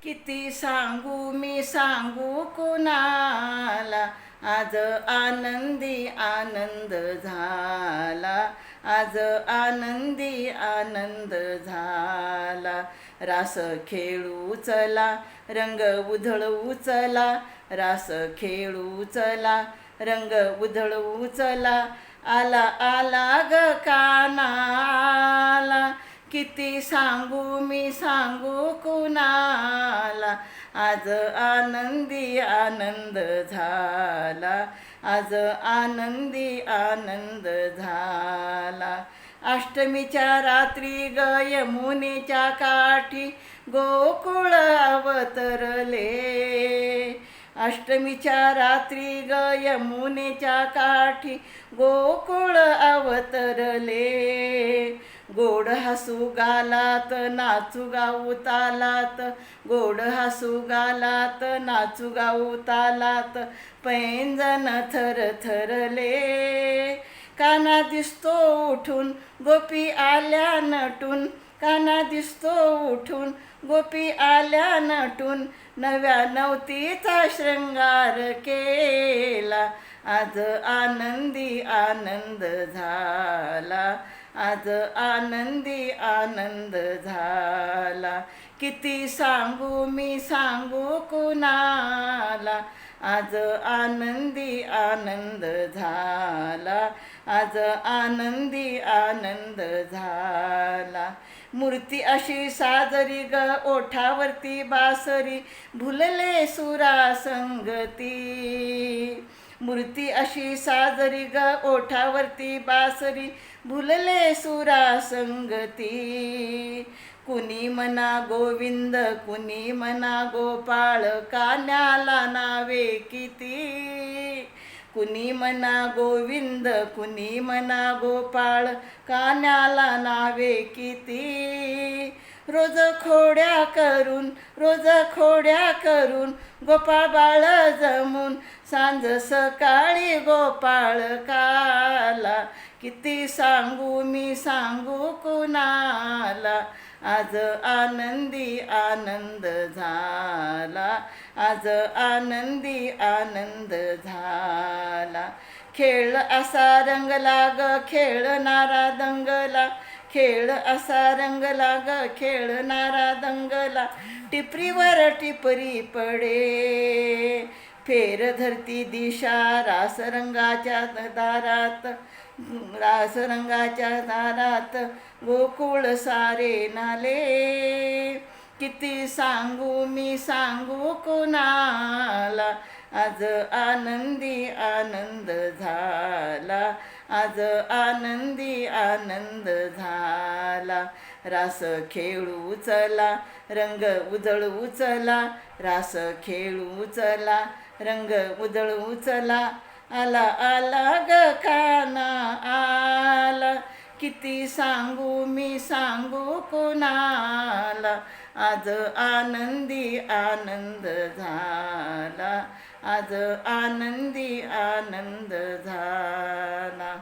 किती सांगू मी सांगू कुणाला, आज आनंदी आनंद झाला, आज आनंदी आनंद झाला. रास खेळू चला, रंग उधळू चला, रास खेळू चला, रंग उधळू चला. आला आला ग कानाला, किती सांगू मी सांगू कुणाला, आज आनंदी आनंद झाला, आज आनंदी आनंद झाला. अष्टमीच्या रात्री ग यमुनेच्या काठी गोकुळ अवतरले, अष्टमीच्या रात्री ग यमुनेच्या काठी गोकुळ अवतरले. गोड हसू गालात नाचू गाऊ तालात, गोड हसू गालात नाचू गाऊ तालात, पैंजण थरथरले. काना दिसतो उठून गोपी आल्या नटून, काना दिसतो उठून गोपी आल्या नटून, नव्या नवतीचा श्रृंगार केला, आज आनंदी आनंद झाला, आज आनंदी आनंद झाला. किती सांगू मी सांगू कुणाला, आज आनंदी आनंद झाला, आज आनंदी आनंद झाला. मूर्ती अशी साजरी ग ओठावरती बासरी, भुलले सुरा संगती. मूर्ती अशी साजरी ग ओठावरती बासरी, भुलले सुरा संगती. कुणी म्हणा गोविंद कुणी म्हणा गोपाळ, कान्याला नावे किती. कुणी म्हणा गोविंद कुणी म्हणा गोपाळ, कान्याला नावे किती. रोज खोड्या करून रोज खोड्या करून गोपाळ बाळ जमून, सांज सकाळी गोपाळ काला. किती सांगू मी सांगू कुणाला, आज आनंदी आनंद झाला, आज आनंदी आनंद झाला. खेळ असा रंगला ग खेळणारा दंगला, खेळ असा रंगला ग खेळणारा दंगला. टिपरीवर टिपरी पडे, फेर धरती दिशा रास रंगाच्या दारात, रास रंगाच्या दारात गोकुळ सारे नाले. किती सांगू मी सांगू कुणाला, आज आनंदी आनंद झाला, आज आनंदी आनंद झाला. रास खेळू चला, रंग उधळू चला, रास खेळू चला, रंग उधळू चला. आला आला ग काना आला, किती सांगू मी सांगू कुणाला, आज आनंदी आनंद झाला, आज आनंदी आनंद झाला.